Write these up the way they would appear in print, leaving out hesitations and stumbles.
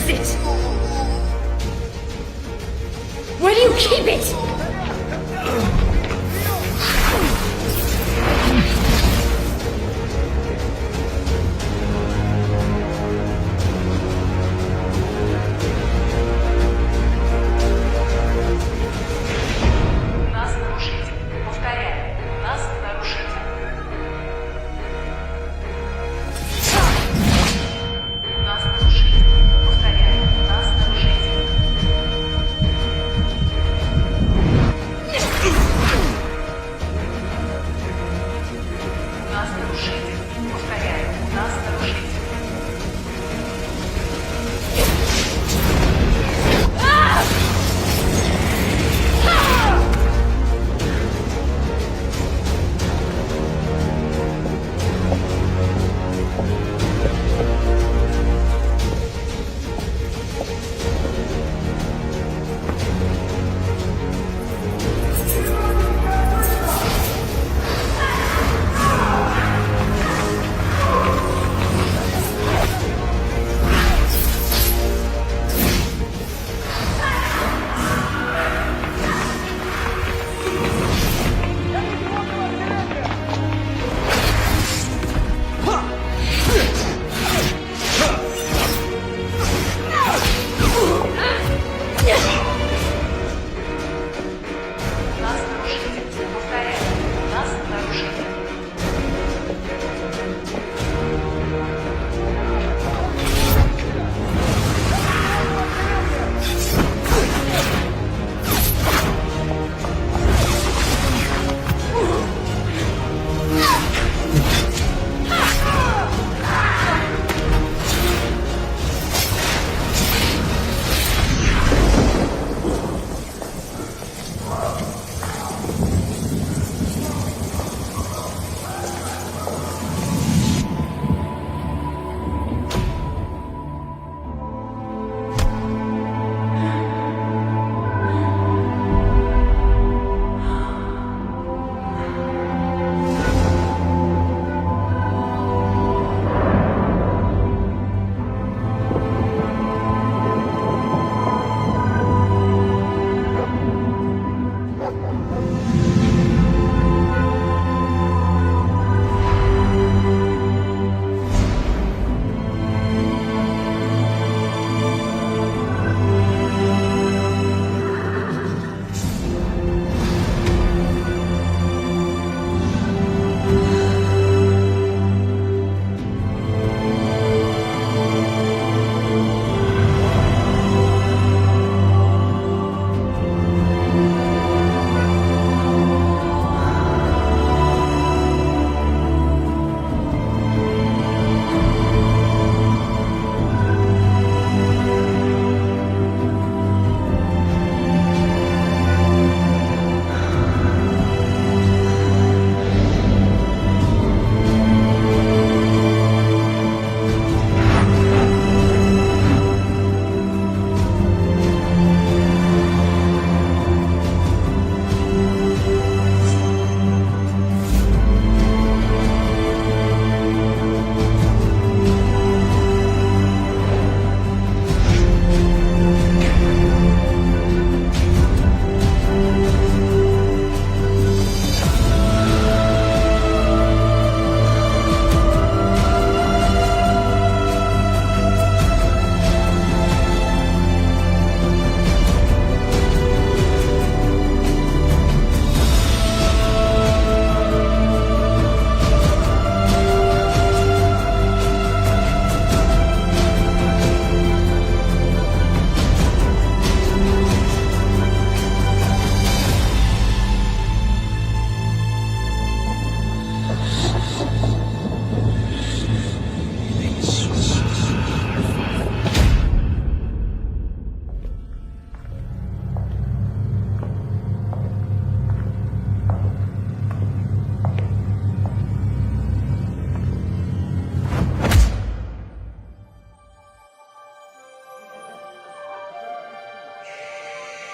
is it? Where do you keep it? Нас нарушитель. Повторяю, нас нарушитель. Нас нарушитель. Повторяю, нас нарушитель. Нас нарушитель. Повторяю, нас нарушитель. Нас нарушитель. Повторяю, нас нарушитель.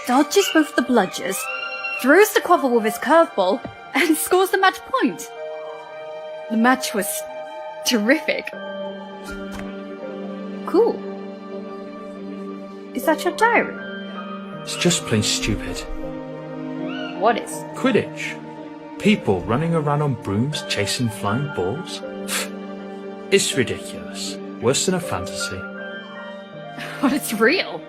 Dodges both the bludgers, throws the quaffle with his curveball, and scores the match point. The match was terrific. Cool. Is that your diary? It's just plain stupid. What is? Quidditch. People running around on brooms chasing flying balls. It's ridiculous. Worse than a fantasy. But it's real.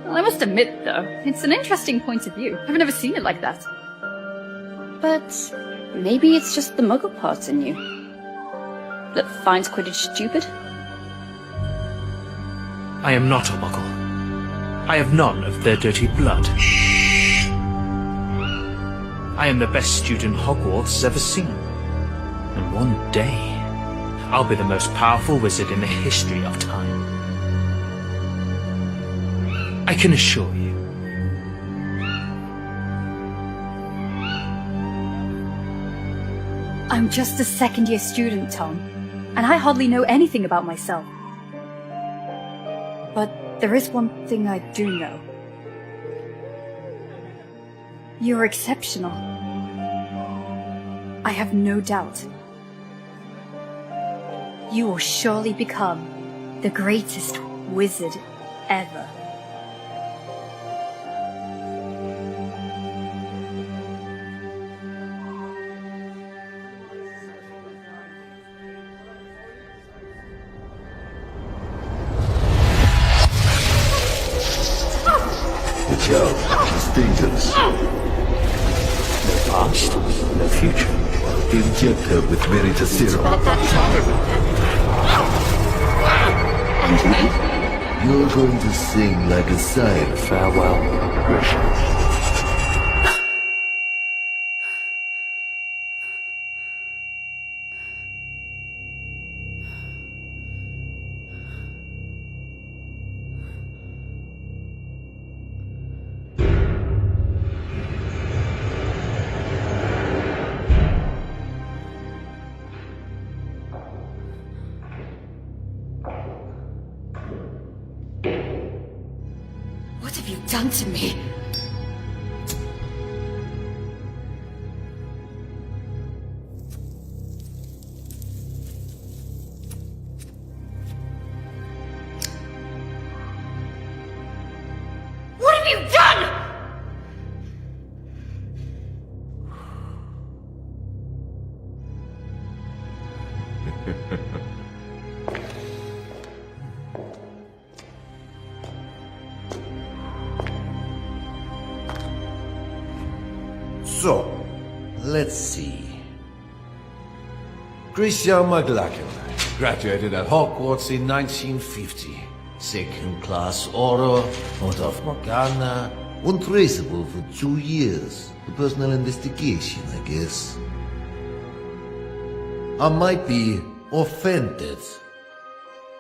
Well, I must admit, though, it's an interesting point of view. I've never seen it like that. But maybe it's just the muggle parts in you that finds Quidditch stupid? I am not a muggle. I have none of their dirty blood. I am the best student Hogwarts has ever seen. And one day, I'll be the most powerful wizard in the history of time. I can assure you. I'm just a second-year student, Tom, and I hardly know anything about myself. But there is one thing I do know. You're exceptional. I have no doubt. You will surely become the greatest wizard ever. Watch out, it's dangerous. No past, no future. Inject her with Veritas Serum. And me? You're going to sing like a siren. Farewell, Precious. What have you done to me? What have you done? So, let's see. Christian McLachlan graduated at Hogwarts in 1950. Second class order, out of Morgana, untraceable for 2 years. A personal investigation, I guess. I might be offended,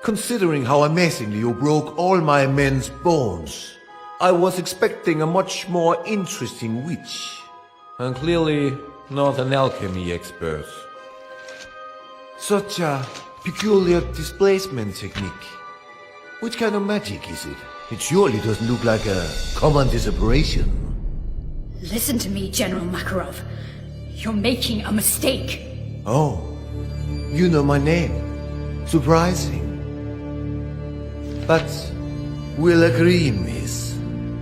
considering how amazingly you broke all my men's bones. I was expecting a much more interesting witch. And clearly not an alchemy expert. Such a peculiar displacement technique. Which kind of magic is it? It surely doesn't look like a common disapparition. Listen to me, General Makarov. You're making a mistake. Oh, you know my name. Surprising. But we'll agree, miss,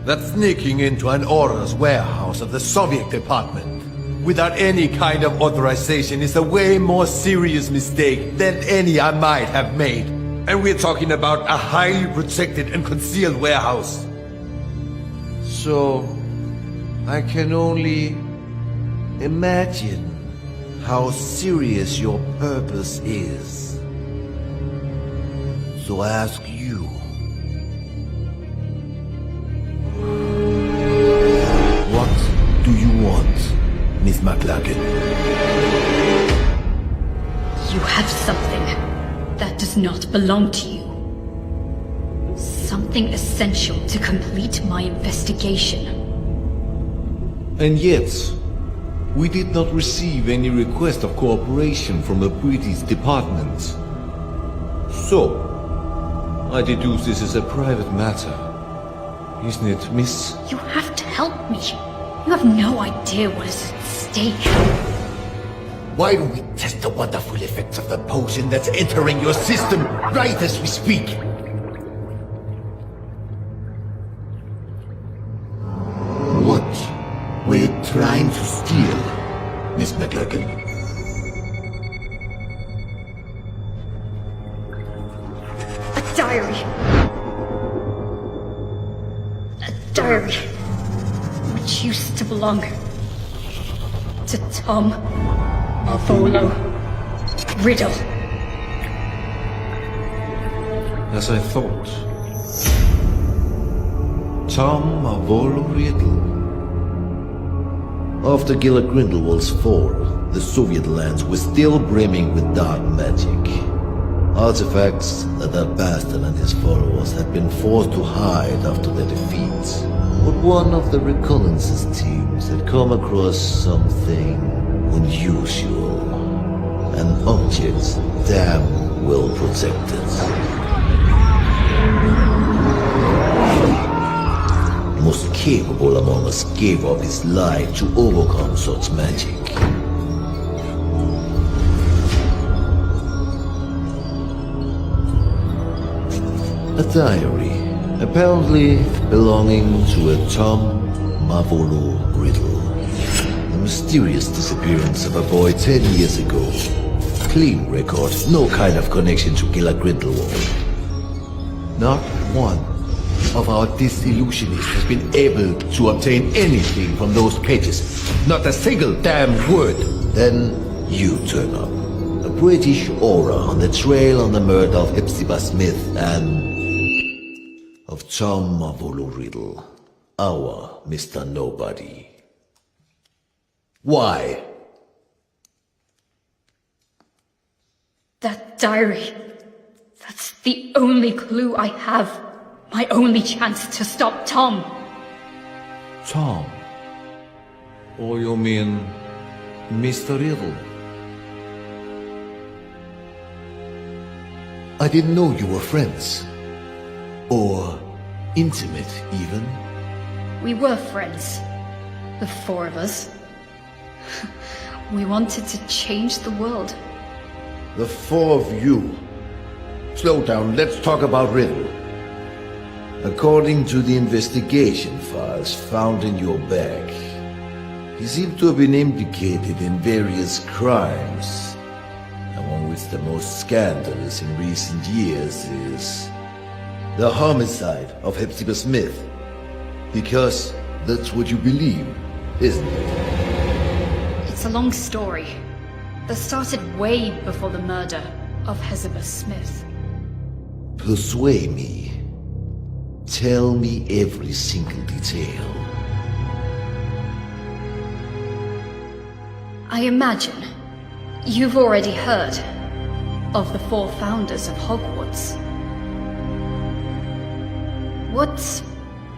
that sneaking into an Aura's warehouse of the Soviet department without any kind of authorization is a way more serious mistake than any I might have made. And we're talking about a highly protected and concealed warehouse. So, I can only imagine how serious your purpose is. So I ask you, what do you want, Miss McLachlan? You have something that does not belong to you. Something essential to complete my investigation. And yet, we did not receive any request of cooperation from the British department. So, I deduce this is a private matter. Isn't it, miss? You have to help me. You have no idea what is at stake. Why don't we test the wonderful effects of the potion that's entering your system right as we speak? trying to steal, Miss McLagan? A diary. A diary. Which used to belong to Tom Marvolo Riddle. As I thought. Tom Marvolo Riddle. After Gila Grindelwald's fall, the Soviet lands were still brimming with dark magic. Artifacts that bastard and his followers had been forced to hide after their defeats. But one of the reconnaissance teams had come across something unusual. An object damn well protected. Most capable among us gave up his life to overcome such magic. A diary, apparently belonging to a Tom Marvolo Riddle. The mysterious disappearance of a boy 10 years ago. Clean record, no kind of connection to Gila Grindelwald. Not one of our disillusionists has been able to obtain anything from those pages. Not a single damn word. Then you turn up. A British aura on the trail on the murder of Hepzibah Smith and of Tom Marvolo Riddle, our Mr. Nobody. Why? That diary. That's the only clue I have. My only chance to stop Tom. Tom? Or you mean Mr. Riddle? I didn't know you were friends. Or intimate, even. We were friends. The four of us. We wanted to change the world. The four of you. Slow down, let's talk about Riddle. According to the investigation files found in your bag, he seemed to have been implicated in various crimes, among which the most scandalous in recent years is the homicide of Hepzibah Smith. Because that's what you believe, isn't it? It's a long story that started way before the murder of Hepzibah Smith. Persuade me. Tell me every single detail. I imagine you've already heard of the four founders of Hogwarts. What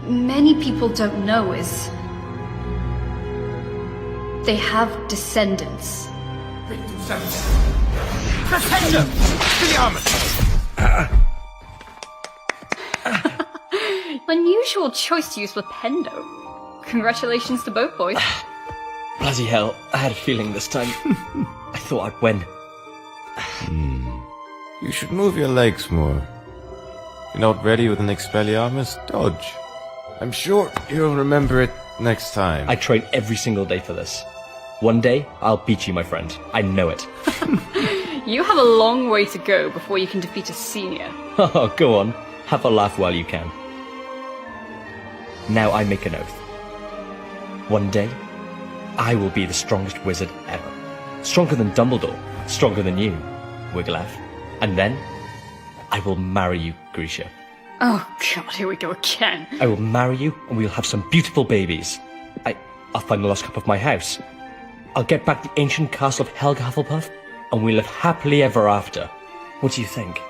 many people don't know is they have descendants. Unusual choice to use Flipendo. Congratulations to both boys. Bloody hell, I had a feeling this time. I thought I'd win. You should move your legs more. You're not ready with an Expelliarmus? Dodge. I'm sure you'll remember it next time. I train every single day for this. One day, I'll beat you, my friend. I know it. You have a long way to go before you can defeat a senior. Oh, go on. Have a laugh while you can. Now I make an oath. One day, I will be the strongest wizard ever. Stronger than Dumbledore. Stronger than you, Wigglytuff. And then, I will marry you, Grisha. Oh god, here we go again. I will marry you, and we'll have some beautiful babies. I'll find the lost cup of my house. I'll get back the ancient castle of Helga Hufflepuff, and we'll live happily ever after. What do you think?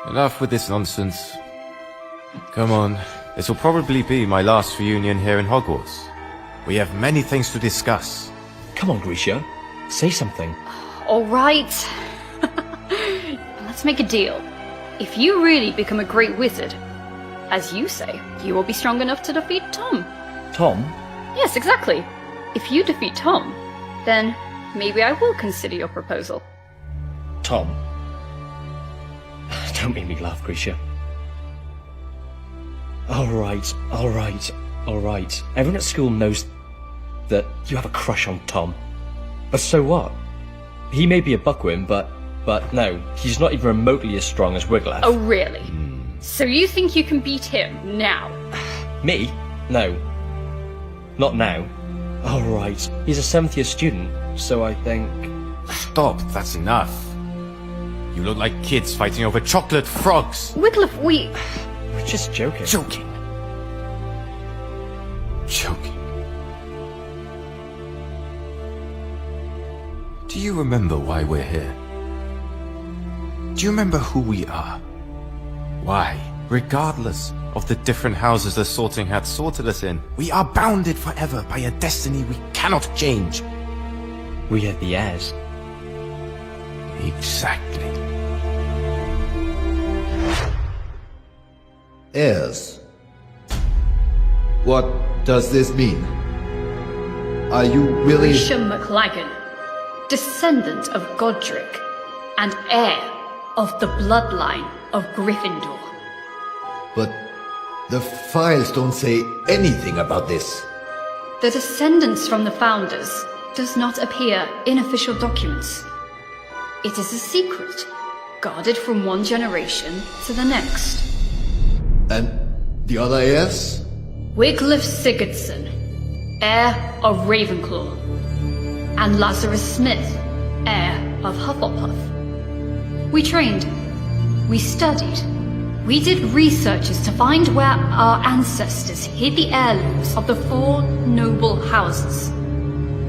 Enough with this nonsense. Come on. This will probably be my last reunion here in Hogwarts. We have many things to discuss. Come on, Grisha. Say something. Alright. Let's make a deal. If you really become a great wizard, as you say, you will be strong enough to defeat Tom. Tom? Yes, exactly. If you defeat Tom, then maybe I will consider your proposal. Tom? Don't make me laugh, Grisha. Alright. Everyone at school knows that you have a crush on Tom. But so what? He may be a buckwim, but no, he's not even remotely as strong as Wiglaf. Oh, really? So you think you can beat him now? Me? No. Not now. Oh, right. He's a 7th year student, so I think... Stop, that's enough. You look like kids fighting over chocolate frogs. Wiglaf, We're just joking. Joking. Joking. Do you remember why we're here? Do you remember who we are? Why, regardless of the different houses the Sorting Hat sorted us in, we are bounded forever by a destiny we cannot change. We are the heirs. Exactly. Heirs. What does this mean? Are you really... Grisha McLagan, descendant of Godric, and heir of the bloodline of Gryffindor. But the files don't say anything about this. The descendants from the founders does not appear in official documents. It is a secret, guarded from one generation to the next. And the other heirs? Wiglaf Sigurdsson, heir of Ravenclaw, and Lazarus Smith, heir of Hufflepuff. We trained, we studied, we did researches to find where our ancestors hid the heirlooms of the 4 noble houses.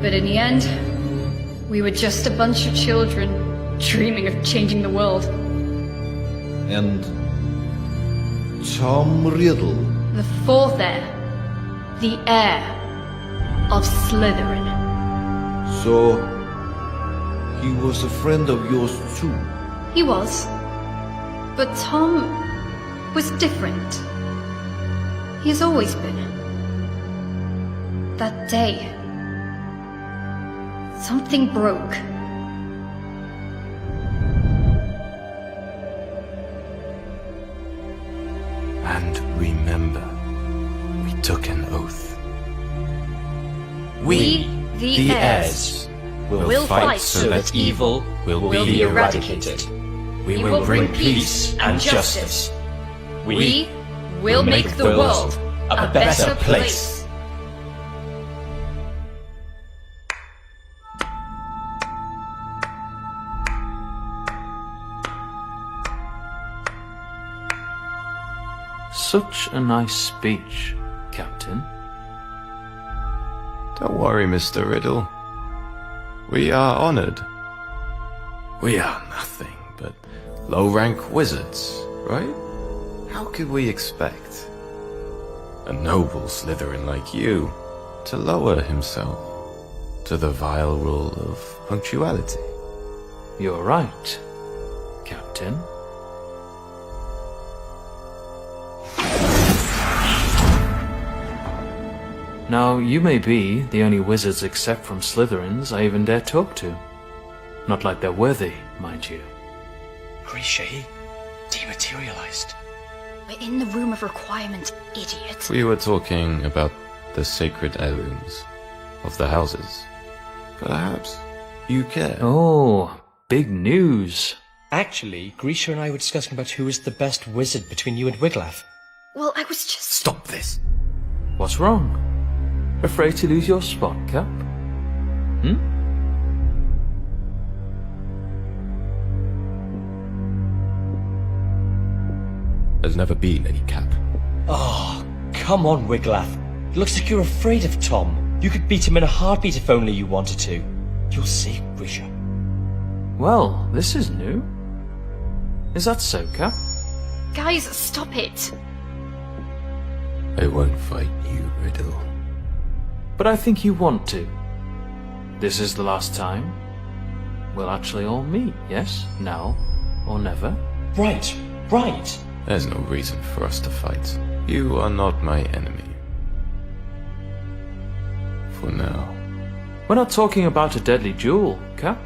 But in the end, we were just a bunch of children dreaming of changing the world. And Tom Riddle? The 4th heir, the heir of Slytherin. So, he was a friend of yours too? He was. But Tom was different. He has always been. That day, something broke. And remember, we took an oath. We, the heirs, will fight so that evil will be eradicated. We will bring peace and justice. We will make the world a better place. Such a nice speech, Captain. Don't worry, Mr. Riddle. We are honored. We are nothing but low-rank wizards, right? How could we expect a noble Slytherin like you to lower himself to the vile rule of punctuality? You're right, Captain. Now, you may be the only wizards except from Slytherins I even dare talk to. Not like they're worthy, mind you. Grisha, he dematerialized. We're in the room of requirement, idiot. We were talking about the sacred heirlooms of the houses. Perhaps you care. Oh, big news. Actually, Grisha and I were discussing about who is the best wizard between you and Wiglaf. Well, I was just... Stop this! What's wrong? Afraid to lose your spot, Cap? There's never been any cap. Oh, come on, Wiglaf. It looks like you're afraid of Tom. You could beat him in a heartbeat if only you wanted to. You'll see, Grisha. Well, this is new. Is that so, Cap? Guys, stop it. I won't fight you, Riddle. But I think you want to. This is the last time we'll actually all meet, yes? Now or never? Right, right. There's no reason for us to fight. You are not my enemy. For now. We're not talking about a deadly duel, Cap.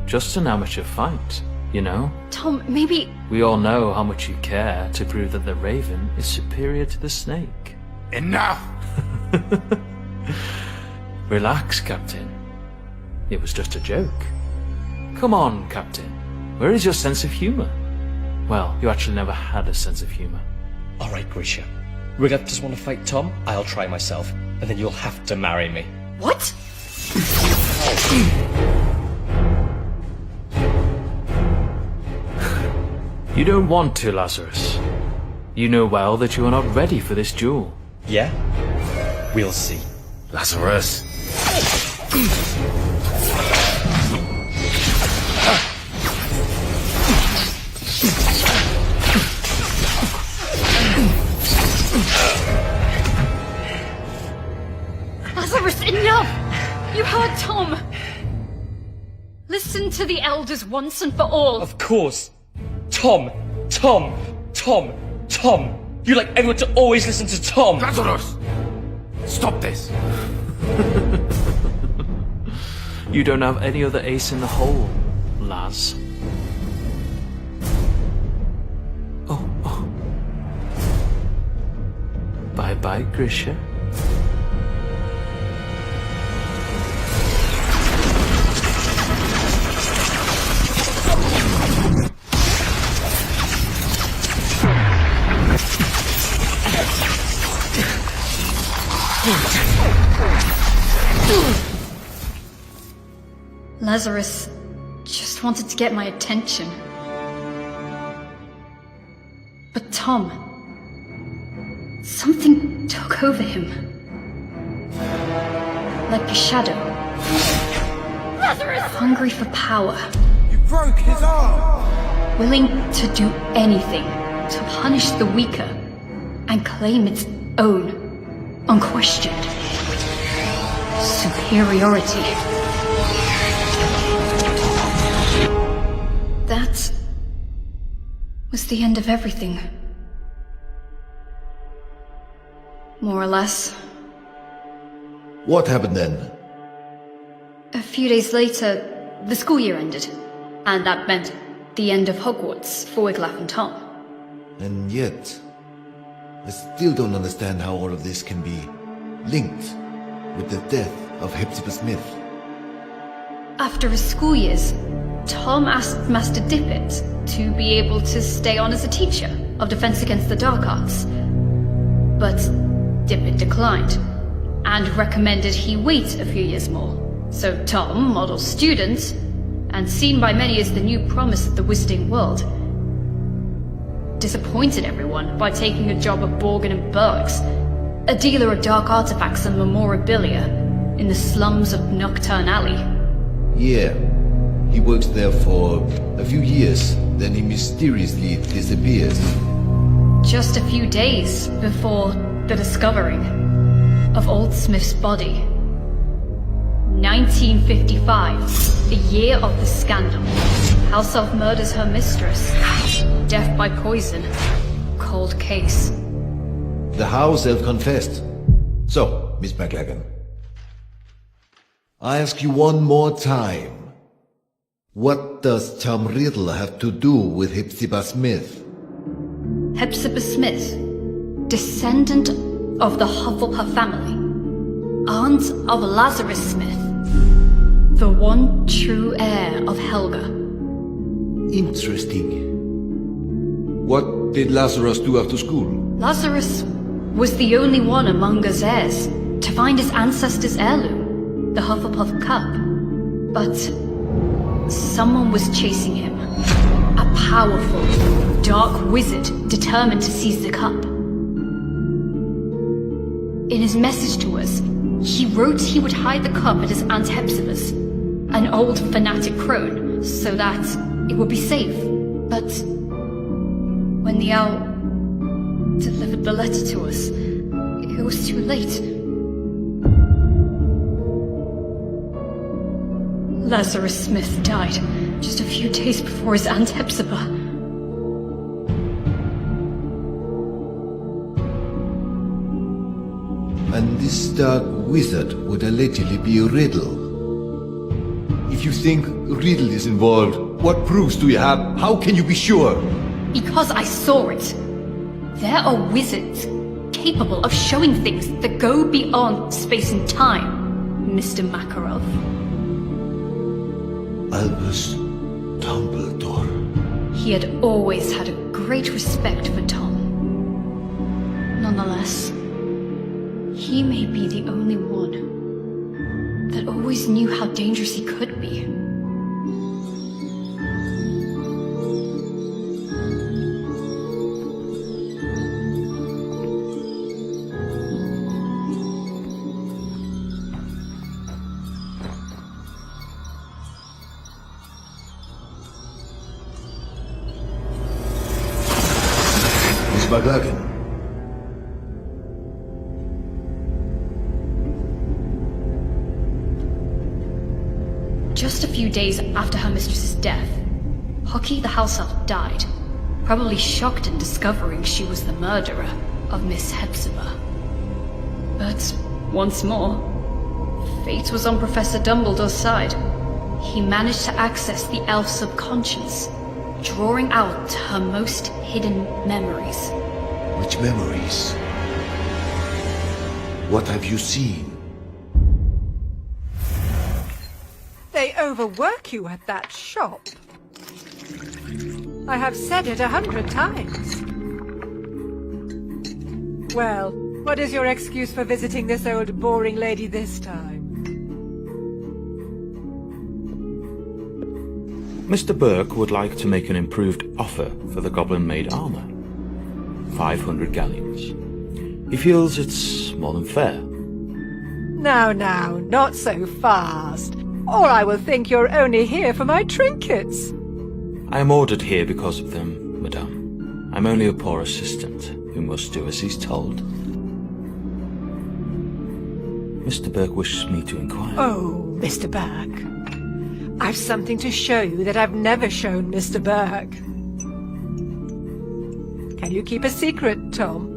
Just an amateur fight, you know? Tom, maybe... We all know how much you care to prove that the Raven is superior to the Snake. Enough! Relax, Captain. It was just a joke. Come on, Captain. Where is your sense of humor? Well, you actually never had a sense of humor. All right, Grisha. Wiglaf just want to fight Tom? I'll try myself, and then you'll have to marry me. What? You don't want to, Lazarus. You know well that you are not ready for this duel. Yeah? We'll see. Lazarus! Lazarus, enough! You heard Tom! Listen to the elders once and for all. Of course. Tom! Tom! Tom! Tom! You like everyone to always listen to Tom! Lazarus! Stop this! You don't have any other ace in the hole, Laz. Oh. Bye-bye, Grisha. Lazarus just wanted to get my attention. But Tom... something took over him. Like a shadow. Lazarus! Hungry for power. You broke his arm! Willing to do anything to punish the weaker and claim its own, unquestioned superiority. That was the end of everything. More or less. What happened then? A few days later, the school year ended, and that meant the end of Hogwarts for Wiglaf and Tom. And yet, I still don't understand how all of this can be linked with the death of Hepzibah Smith. After his school years, Tom asked Master Dippet to be able to stay on as a teacher of Defense Against the Dark Arts. But Dippet declined, and recommended he wait a few years more. So Tom, model student, and seen by many as the new promise of the wizarding world, disappointed everyone by taking a job at Borgin and Bergs, a dealer of dark artifacts and memorabilia in the slums of Nocturne Alley. Yeah, he works there for a few years, then he mysteriously disappears. Just a few days before the discovering of Old Smith's body. 1955, the year of the scandal. House Elf murders her mistress. Death by poison. Cold case. The house elf confessed. So, Miss McLagan, I ask you one more time. What does Tom Riddle have to do with Hepzibah Smith? Hepzibah Smith, descendant of the Hufflepuff family, aunt of Lazarus Smith, the one true heir of Helga. Interesting. What did Lazarus do after school? Lazarus was the only one among us heirs to find his ancestors' heirloom, the Hufflepuff Cup. But someone was chasing him. A powerful, dark wizard determined to seize the cup. In his message to us, he wrote he would hide the cup at his Aunt Hepzibah's, an old fanatic crone, so that it would be safe. But when the owl delivered the letter to us, it was too late. Lazarus Smith died just a few days before his Aunt Hepzibah. And this dark wizard would allegedly be Riddle. If you think Riddle is involved, what proofs do you have? How can you be sure? Because I saw it. There are wizards capable of showing things that go beyond space and time. Mr. Makarov. Albus Dumbledore. He had always had a great respect for Tom. Nonetheless, he may be the only one that always knew how dangerous he could be. Miss McLaughlin. Just a few days after her mistress's death, Hockey the house elf died, probably shocked in discovering she was the murderer of Miss Hepzibah. But once more, fate was on Professor Dumbledore's side. He managed to access the elf's subconscious, drawing out her most hidden memories. Which memories? What have you seen? They overwork you at that shop. I have said it 100 times. Well, what is your excuse for visiting this old boring lady this time? Mr. Burke would like to make an improved offer for the goblin-made armor. 500 galleons. He feels it's more than fair. Now, not so fast. Or I will think you're only here for my trinkets. I am ordered here because of them, madame. I'm only a poor assistant who must do as he's told. Mr. Burke wishes me to inquire. Oh, Mr. Burke. I've something to show you that I've never shown Mr. Burke. Can you keep a secret, Tom?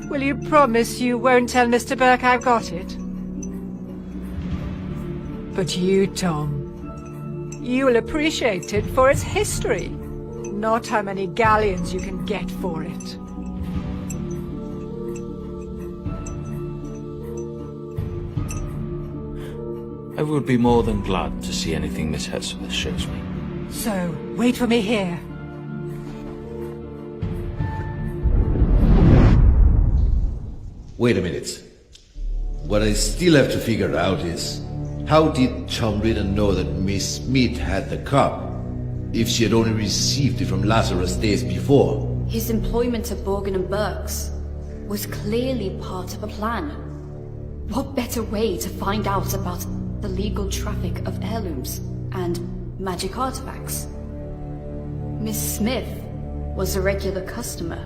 Will you promise you won't tell Mr. Burke I've got it? But you, Tom, you will appreciate it for its history, not how many galleons you can get for it. I would be more than glad to see anything Miss Hepzibah shows me. So, wait for me here. Wait a minute. What I still have to figure out is, how did Tom Riddle know that Miss Smith had the cup, if she had only received it from Lazarus days before? His employment at Borgin and Burke's was clearly part of a plan. What better way to find out about the legal traffic of heirlooms and magic artifacts? Miss Smith was a regular customer.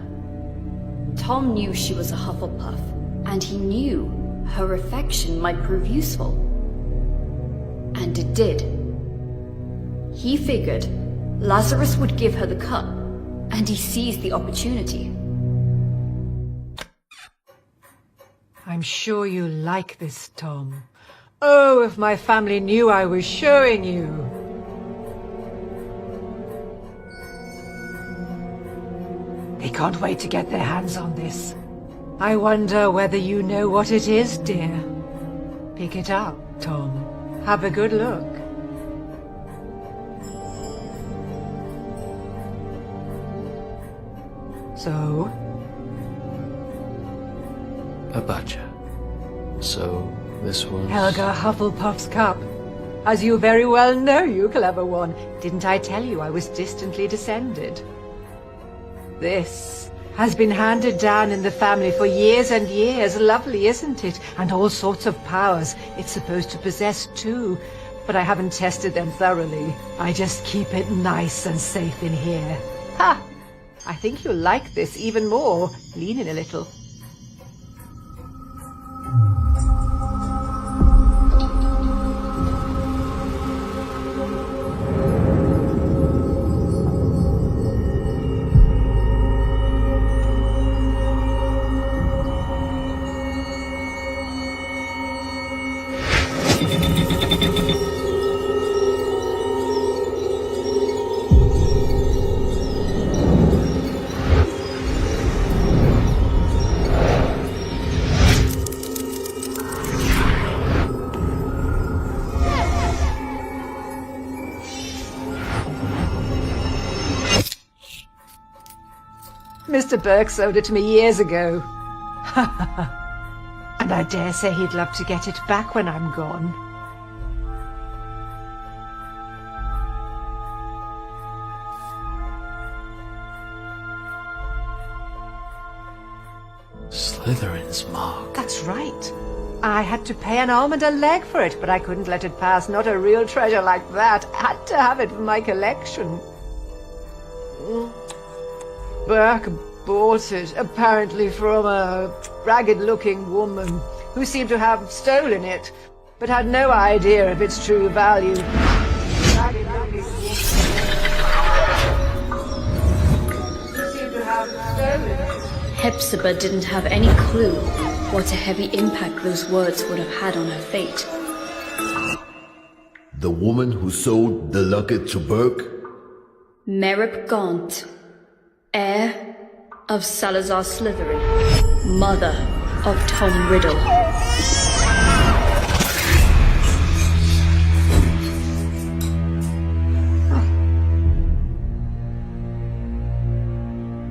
Tom knew she was a Hufflepuff, and he knew her affection might prove useful. And it did. He figured Lazarus would give her the cup, and he seized the opportunity. I'm sure you like this, Tom. Oh, if my family knew I was showing you. They can't wait to get their hands on this. I wonder whether you know what it is, dear. Pick it up, Tom. Have a good look. So? A badger. So, this was... Helga Hufflepuff's cup. As you very well know, you clever one. Didn't I tell you I was distantly descended? This has been handed down in the family for years and years. Lovely, isn't it? And all sorts of powers it's supposed to possess too. But I haven't tested them thoroughly. I just keep it nice and safe in here. Ha! I think you'll like this even more. Lean in a little. Mr. Burke sold it to me years ago. And I dare say he'd love to get it back when I'm gone. Slytherin's mark. That's right. I had to pay an arm and a leg for it, but I couldn't let it pass. Not a real treasure like that. I had to have it for my collection. Burke bought it, apparently from a ragged-looking woman who seemed to have stolen it, but had no idea of its true value. Ragged-looking woman who seemed to have stolen it. Hepzibah didn't have any clue what a heavy impact those words would have had on her fate. The woman who sold the locket to Burke? Merip Gaunt, heir of Salazar Slytherin, mother of Tom Riddle.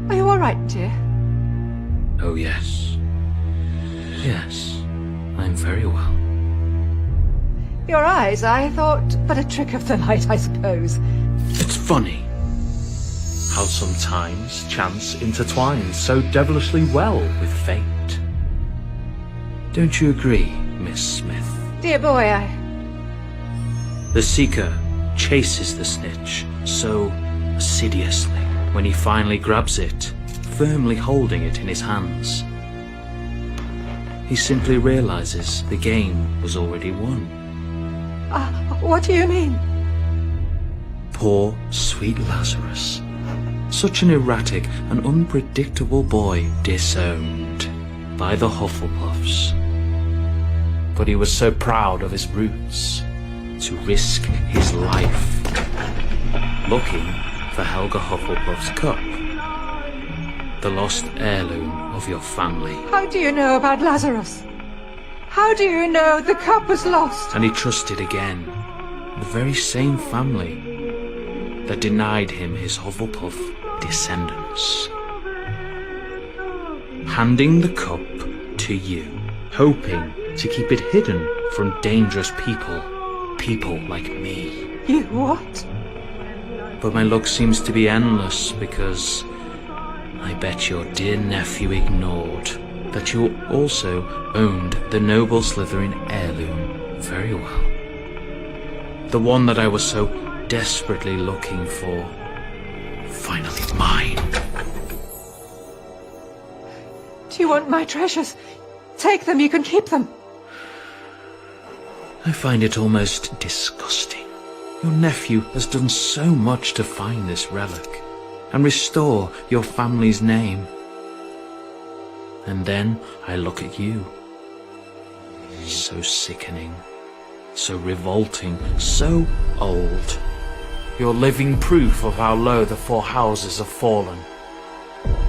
Are you all right, dear? Oh, yes. Yes, I'm very well. Your eyes, I thought, but a trick of the light, I suppose. It's funny how sometimes chance intertwines so devilishly well with fate. Don't you agree, Miss Smith? Dear boy, The Seeker chases the snitch so assiduously when he finally grabs it, firmly holding it in his hands. He simply realizes the game was already won. What do you mean? Poor, sweet Lazarus. Such an erratic and unpredictable boy disowned by the Hufflepuffs. But he was so proud of his roots to risk his life looking for Helga Hufflepuff's cup, the lost heirloom of your family. How do you know about Lazarus? How do you know the cup was lost? And he trusted again the very same family that denied him his Hufflepuff descendants. Handing the cup to you, hoping to keep it hidden from dangerous people like me. You what? But my luck seems to be endless because I bet your dear nephew ignored that you also owned the noble Slytherin heirloom very well. The one that I was so desperately looking for. Finally mine. Do you want my treasures? Take them, you can keep them. I find it almost disgusting. Your nephew has done so much to find this relic and restore your family's name. And then I look at you. So sickening, so revolting, so old. You're living proof of how low the four houses have fallen.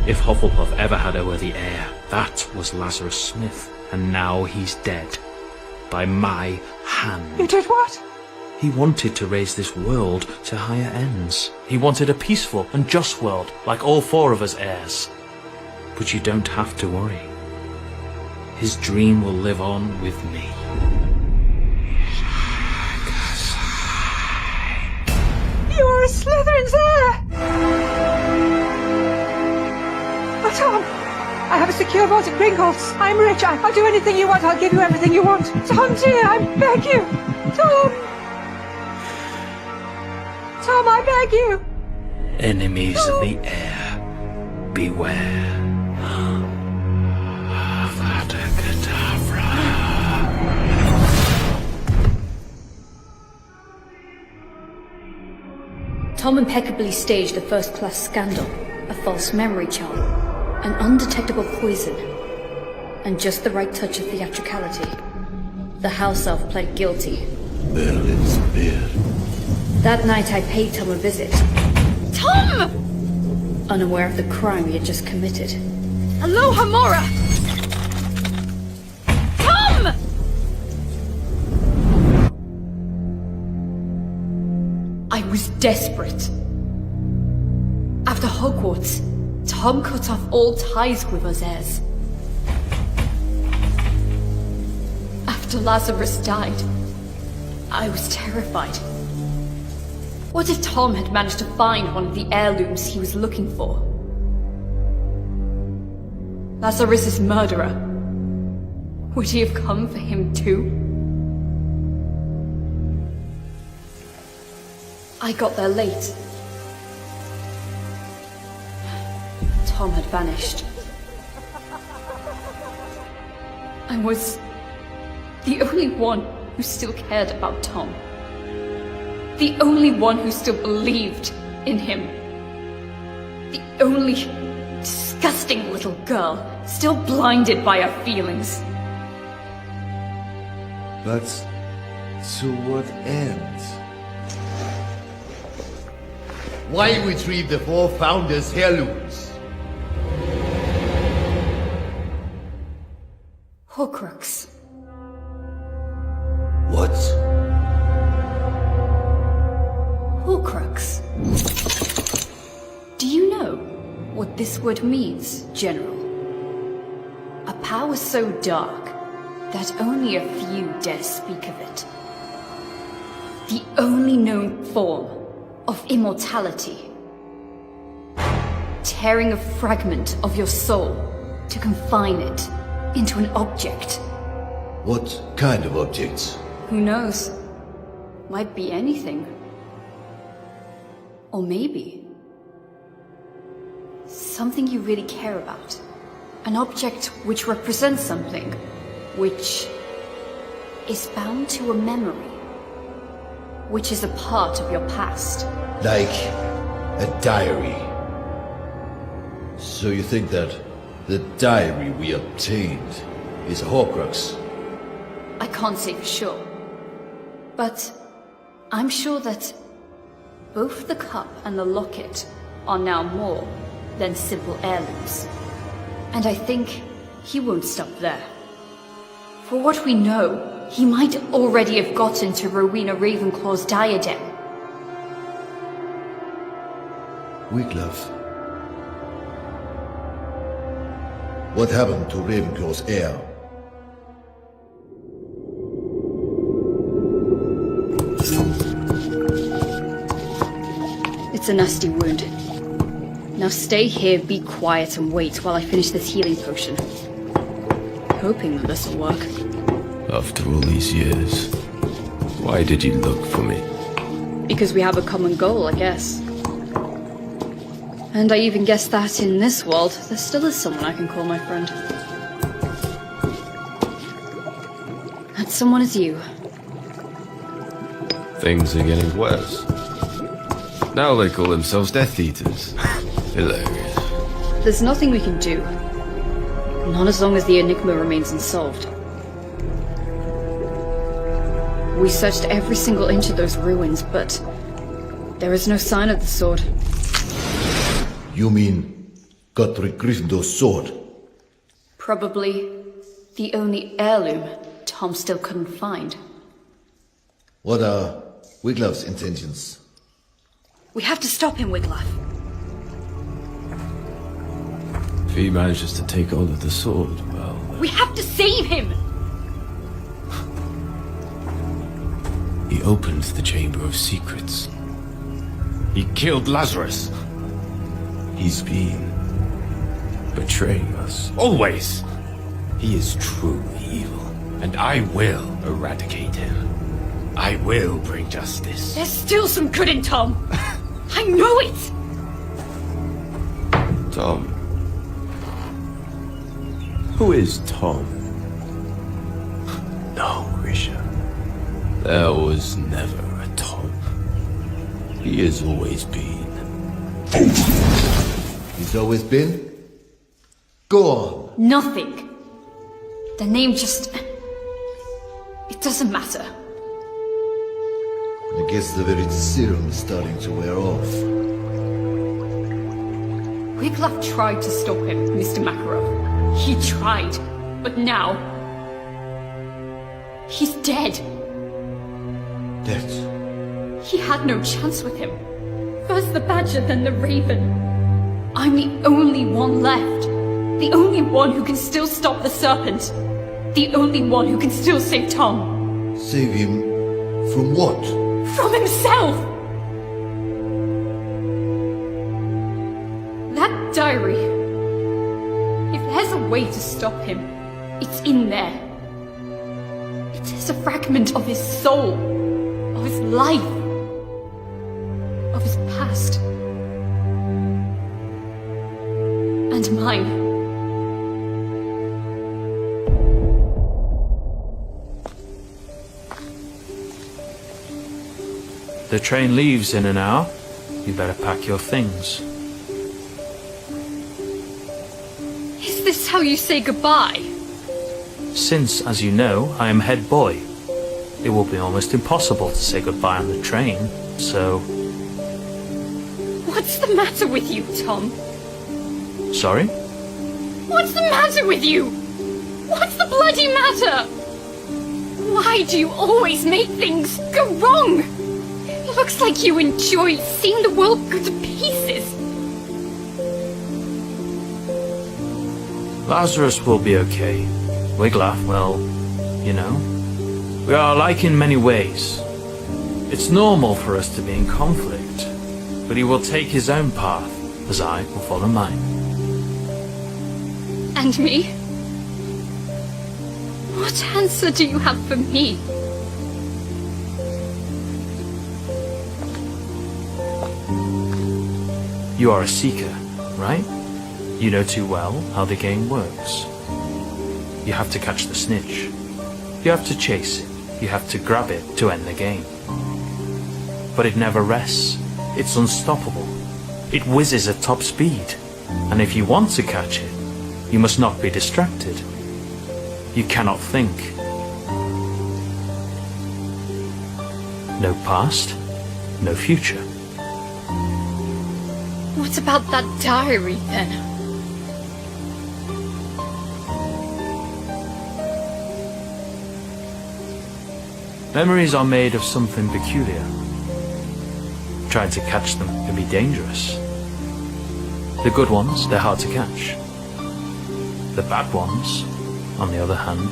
If Hufflepuff ever had a worthy heir, that was Lazarus Smith, and now he's dead. By my hand. You did what? He wanted to raise this world to higher ends. He wanted a peaceful and just world, like all four of us heirs. But you don't have to worry. His dream will live on with me. You are a Slytherin's heir! Oh, Tom, I have a secure vault at Gringotts. I'm rich. I'll do anything you want. I'll give you everything you want. Tom, dear, I beg you. Tom! Tom, I beg you. Enemies of the heir, beware. Avada Kedavra. Tom impeccably staged a first-class scandal, a false memory charm, an undetectable poison, and just the right touch of theatricality. The house elf pled guilty. Merlin's beard. That night I paid Tom a visit. Tom! Unaware of the crime he had just committed. Aloha Mora! Tom! I was desperate. After Hogwarts, Tom cut off all ties with us heirs. After Lazarus died, I was terrified. What if Tom had managed to find one of the heirlooms he was looking for? Lazarus's murderer. Would he have come for him too? I got there late. Tom had vanished. I was the only one who still cared about Tom. The only one who still believed in him. The only disgusting little girl still blinded by her feelings. But to what end? Why retrieve the four founders' heirlooms? Horcrux. What? Horcrux. Do you know what this word means, General? A power so dark that only a few dare speak of it. The only known form of immortality. Tearing a fragment of your soul to confine it into an object. What kind of objects? Who knows? Might be anything. Or maybe something you really care about. An object which represents something, which is bound to a memory, which is a part of your past. Like a diary. So you think that the diary we obtained is a Horcrux? I can't say for sure, but I'm sure that both the cup and the locket are now more than simple heirlooms. And I think he won't stop there. For what we know, he might already have gotten to Rowena Ravenclaw's diadem. Wiglaf. What happened to Ravenclaw's heir? It's a nasty wound. Now stay here, be quiet, and wait while I finish this healing potion. Hoping that this will work. After all these years, why did you look for me? Because we have a common goal, I guess. And I even guess that in this world, there still is someone I can call my friend. That someone is you. Things are getting worse. Now they call themselves Death Eaters. Hilarious. There's nothing we can do. Not as long as the enigma remains unsolved. We searched every single inch of those ruins, but there is no sign of the sword. You mean Godric Gryffindor's sword? Probably the only heirloom Tom still couldn't find. What are Wiglaf's intentions? We have to stop him, Wiglaf. If he manages to take hold of the sword, well... We have to save him! He opened the Chamber of Secrets. He killed Lazarus. He's been betraying us. Always! He is truly evil, and I will eradicate him. I will bring justice. There's still some good in Tom! I know it! Tom. Who is Tom? No, Risha. There was never a Tom. He has always been. He's always been? Go on. Nothing. The name just... It doesn't matter. I guess the very serum is starting to wear off. Wiglaf tried to stop him, Mr. Makarov. He tried, but now... He's dead. Dead? He had no chance with him. First the Badger, then the Raven. I'm the only one left. The only one who can still stop the serpent. The only one who can still save Tom. Save him from what? From himself! That diary. If there's a way to stop him, it's in there. It is a fragment of his soul, of his life, of his past. And mine. The train leaves in an hour. You better pack your things. Is this how you say goodbye? Since, as you know, I am head boy, it will be almost impossible to say goodbye on the train, so... What's the matter with you, Tom? Sorry? What's the matter with you? What's the bloody matter? Why do you always make things go wrong? It looks like you enjoy seeing the world go to pieces. Lazarus will be okay. Wiglaf, well, you know, we are alike in many ways. It's normal for us to be in conflict, but he will take his own path, as I will follow mine. And me? What answer do you have for me? You are a seeker, right? You know too well how the game works. You have to catch the snitch. You have to chase it. You have to grab it to end the game. But it never rests. It's unstoppable. It whizzes at top speed. And if you want to catch it, you must not be distracted. You cannot think. No past, no future. What about that diary, then? Memories are made of something peculiar. Trying to catch them can be dangerous. The good ones, they're hard to catch. The bad ones, on the other hand,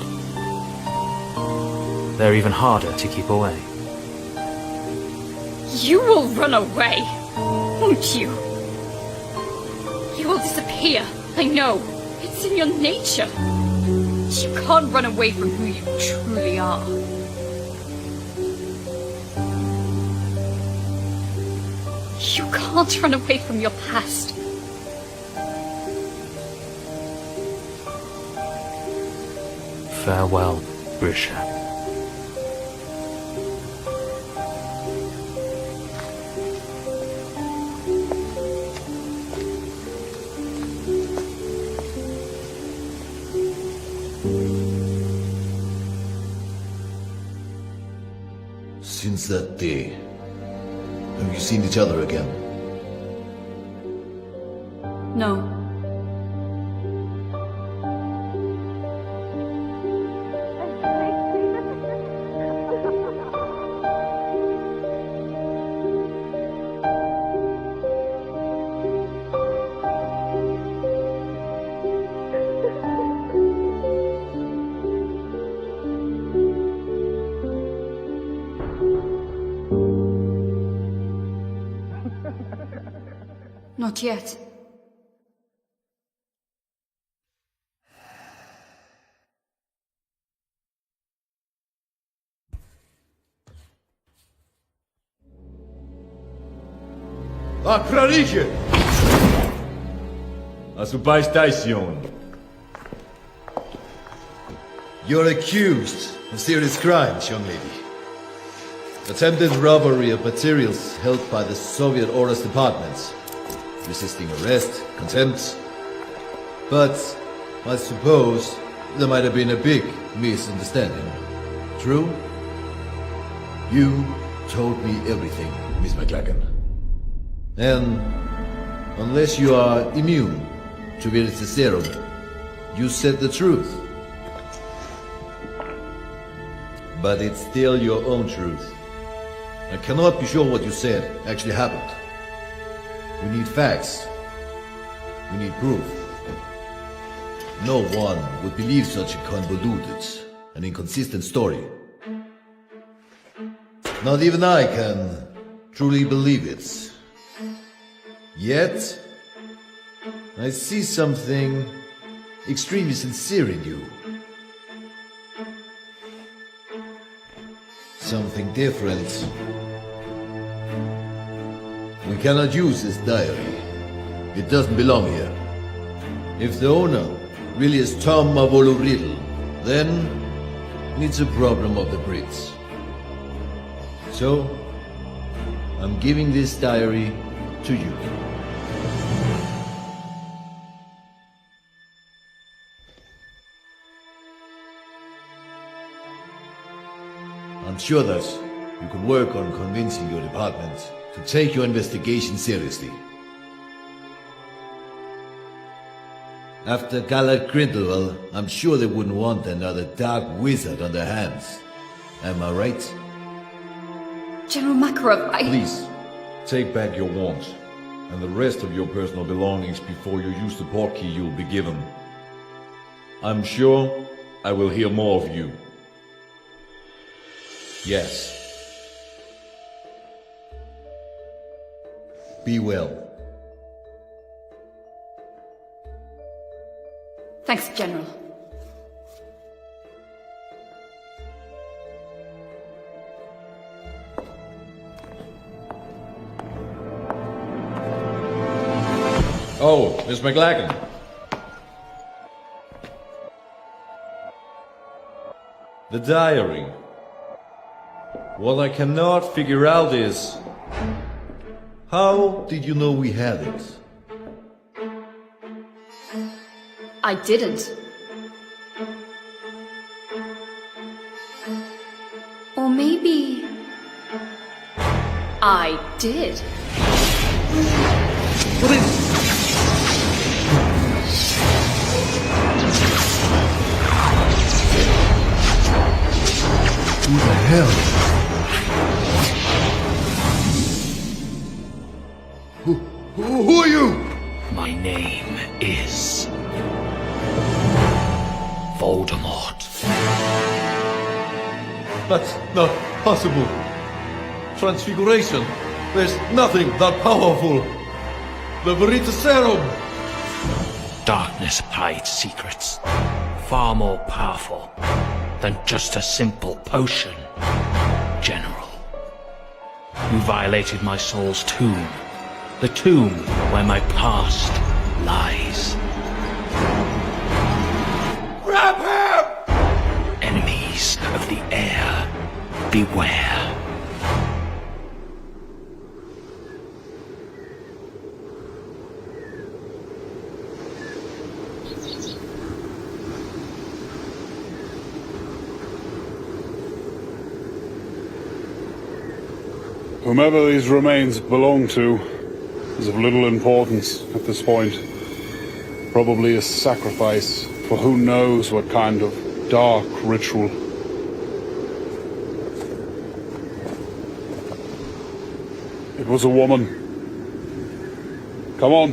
they're even harder to keep away. You will run away, won't you? You will disappear, I know. It's in your nature. You can't run away from who you truly are. You can't run away from your past. Farewell, Grisha. Since that day, have you seen each other again? No. Not yet. Acrarige! A sua station. You're accused of serious crimes, young lady. Attempted robbery of materials held by the Soviet Orders departments. Resisting arrest, contempt. But I suppose there might have been a big misunderstanding. True? You told me everything, Miss McLagan. And unless you are immune to Veritaserum, you said the truth. But it's still your own truth. I cannot be sure what you said actually happened. We need facts. We need proof. No one would believe such a convoluted and inconsistent story. Not even I can truly believe it. Yet, I see something extremely sincere in you. Something different. We cannot use this diary. It doesn't belong here. If the owner really is Tom Mavolo Riddle, then it's a problem of the Brits. So, I'm giving this diary to you. I'm sure that you can work on convincing your department to take your investigation seriously. After Gallard Grindelwald, I'm sure they wouldn't want another dark wizard on their hands. Am I right? General Makarov, Please, take back your wand and the rest of your personal belongings before you use the portkey you'll be given. I'm sure I will hear more of you. Yes. Be well. Thanks, General. Oh, Miss McLagan. The diary. What I cannot figure out is, How did you know we had it? I didn't. Or maybe... I did. Who the hell? Who are you? My name is Voldemort. that's not possible. Transfiguration. There's nothing that powerful. The Veritaserum. Darkness hides secrets far more powerful than just a simple potion, General. You violated my soul's tomb, the tomb where my past lies. Grab him! Enemies of the air, beware. Whomever these remains belong to is of little importance at this point. Probably a sacrifice for who knows what kind of dark ritual. It was a woman. Come on.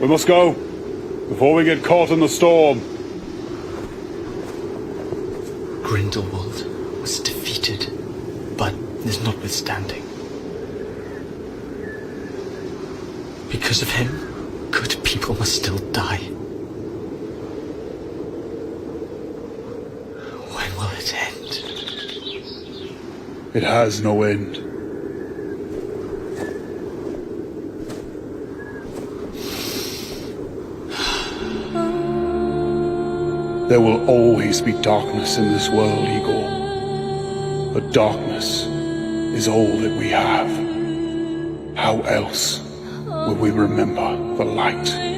We must go before we get caught in the storm. Grindelwald was defeated, but is notwithstanding. Because of him, good people must still die. When will it end? It has no end. There will always be darkness in this world, Igor. But darkness is all that we have. How else will we remember the light?